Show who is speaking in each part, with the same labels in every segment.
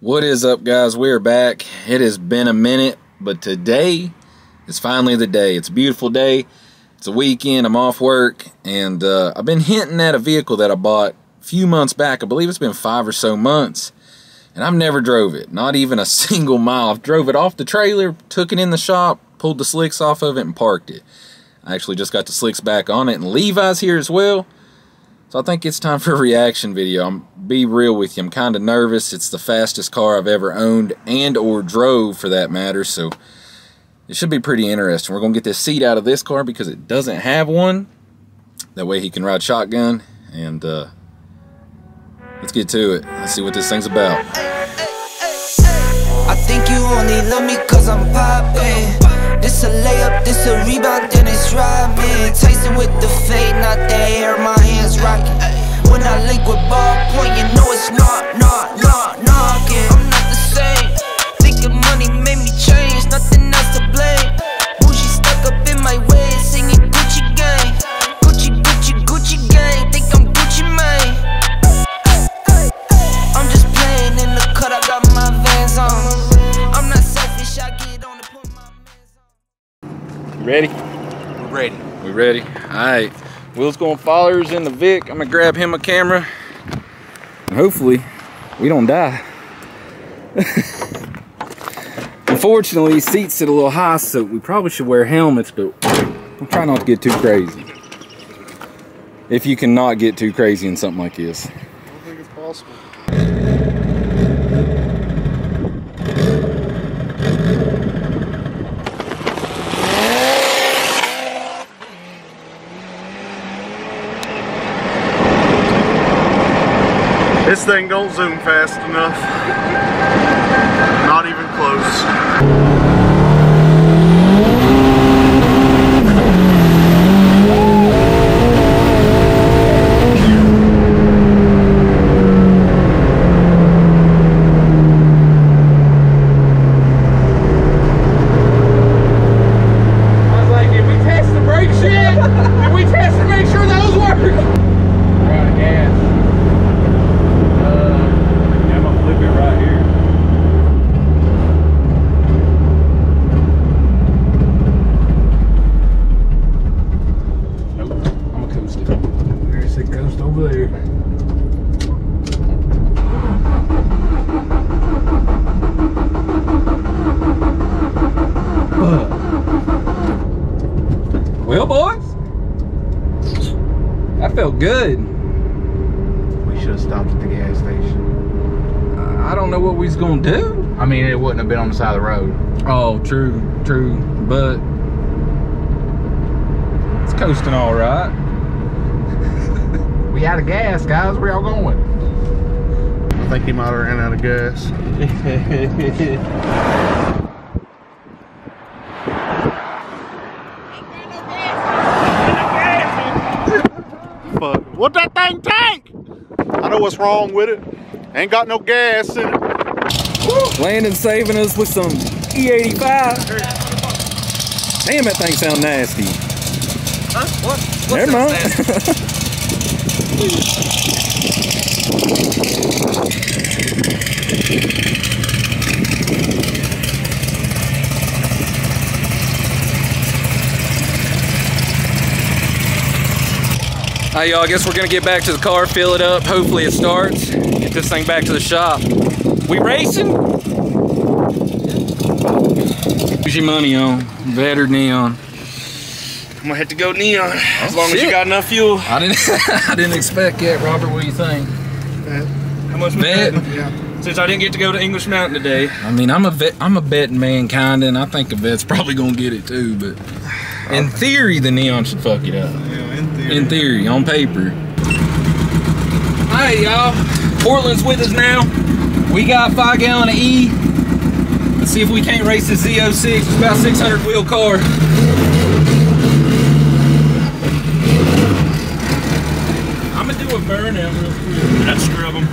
Speaker 1: What is up, guys? We're back. It has been a minute, but today is finally the day. It's a beautiful day. It's a weekend. I'm off work, and I've been hinting at a vehicle that I bought a few months back. I believe it's been 5 or so months, and I've never drove it. Not even a single mile. I've drove it off the trailer, took it in the shop, pulled the slicks off of it, and parked it. I actually just got the slicks back on it, and Levi's here as well. So I think it's time for a reaction video. I'm be real with you. I'm kind of nervous. It's the fastest car I've ever owned and or drove for that matter. So it should be pretty interesting. We're going to get this seat out of this car because it doesn't have one. That way he can ride shotgun. And let's get to it. Let's see what this thing's about.
Speaker 2: I think you only love me cause I'm poppin'. This a layup, this a rebound, then it's robbing. Tyson with the fade, not the hair, my hands rocking. When I link with ballpoint, you know it's knocking. I'm not the same. Thinking money made me change, nothing else to blame. Bougie stuck up in my way, singing Gucci gang. Gucci gang, think I'm Gucci Mane. I'm just playing in the cut, I got my Vans on. I'm not selfish, I get on and put my mans on.
Speaker 1: Ready?
Speaker 3: We're ready.
Speaker 1: We ready? Alright. Will's gonna follow us in the Vic. I'm gonna grab him a camera. And hopefully, we don't die. Unfortunately, his seats sit a little high, so we probably should wear helmets, but we'll try not to get too crazy. If you cannot get too crazy in something like this.
Speaker 3: I don't think it's possible. This thing don't zoom fast enough. Not even close.
Speaker 4: I was like, did we test the brakes yet? Did we test to make sure those work? We're out of gas. Yeah, I'm gonna flip it right here. Nope, I'm gonna coast it. There's the coast over there. Well, boys, that felt good.
Speaker 3: We should have stopped at the gas station.
Speaker 4: I don't know what we was gonna do.
Speaker 3: I mean, it wouldn't have been on the side of the road.
Speaker 4: Oh, true, but it's coasting all right.
Speaker 3: We out of gas, guys. Where y'all going? I think he might have ran out of gas. Fuck. What that thing tank? I know what's wrong with it. Ain't got no gas in it.
Speaker 1: Landon saving us with some E85. Damn, that thing sound nasty.
Speaker 4: Huh? What?
Speaker 1: Never mind. Alright, y'all, I guess we're gonna get back to the car, fill it up, hopefully it starts, get this thing back to the shop. We racing? Who's your money on? Vet or Neon?
Speaker 3: I'm gonna have to go Neon.
Speaker 1: As long as you got enough fuel. I didn't expect yet, Robert. What do you think?
Speaker 4: How much
Speaker 1: Vet?
Speaker 3: Yeah.
Speaker 4: Since I didn't get to go to English Mountain today.
Speaker 1: I mean, I'm a betting man, kinda, and I think a vet's probably gonna get it too. But in theory, the Neon should fuck it up.
Speaker 3: Yeah, in theory.
Speaker 1: In theory, on paper. Hey, y'all. Portland's with us now. We got 5 gallon of E. Let's see if we can't race this Z06. It's about 600 wheel car. I'm gonna do a burnout real quick.
Speaker 4: Let's scrub them.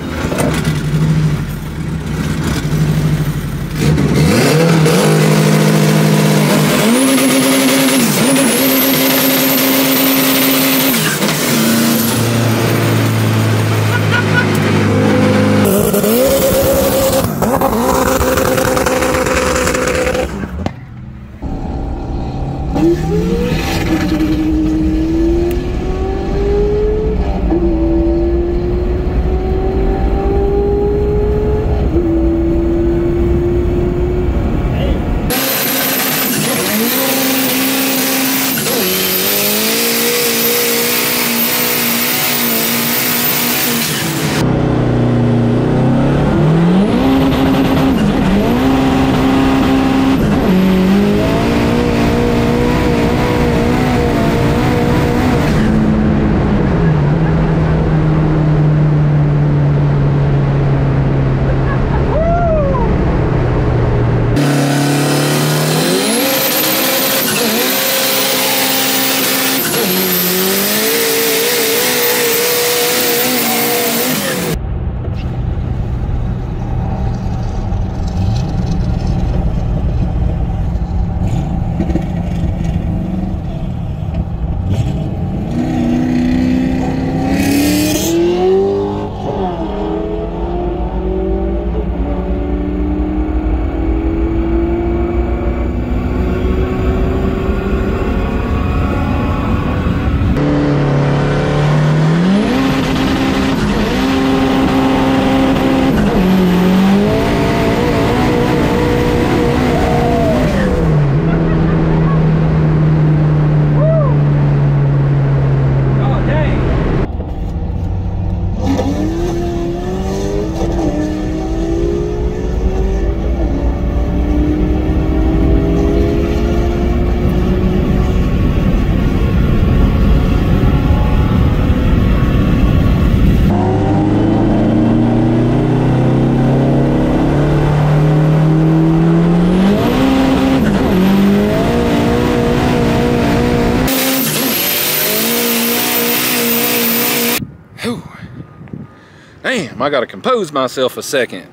Speaker 1: damn, I gotta compose myself a second.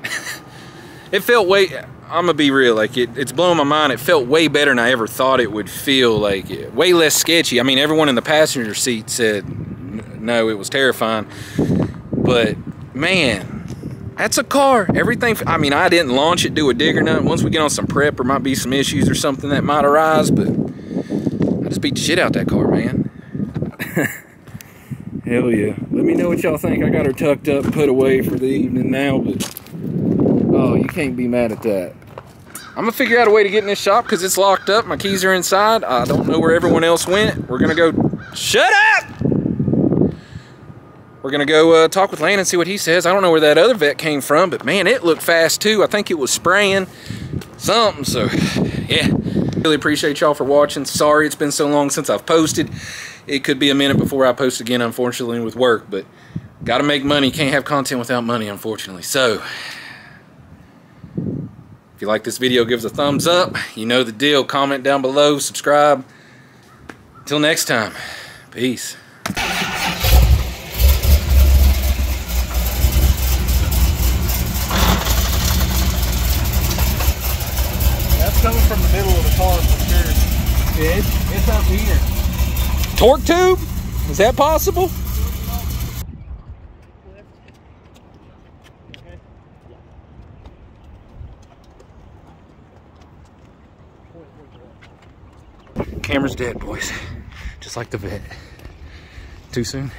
Speaker 1: It felt way, I'm gonna be real, like it's blowing my mind. It felt way better than I ever thought it would feel, like way less sketchy. I mean, everyone in the passenger seat said no, it was terrifying. But man, that's a car. Everything, I mean, I didn't launch it, do a dig or nothing. Once we get on some prep, there might be some issues or something that might arise, but I just beat the shit out that car, man. Hell yeah. Let me know what y'all think. I got her tucked up and put away for the evening now, but oh, you can't be mad at that. I'm gonna figure out a way to get in this shop because it's locked up. My keys are inside. I don't know where everyone else went. We're gonna go, shut up! We're gonna go talk with Landon and see what he says. I don't know where that other vet came from, but man, it looked fast too. I think it was spraying something, so yeah. Really appreciate y'all for watching. Sorry it's been so long since I've posted. It could be a minute before I post again, unfortunately, with work, but gotta make money. Can't have content without money, unfortunately. So if you like this video, give us a thumbs up. You know the deal. Comment down below, subscribe. Until next time, peace.
Speaker 3: That's coming from the middle of the car for sure.
Speaker 1: It's up here. Torque tube? Is that possible? Camera's dead, boys. Just like the vet. Too soon?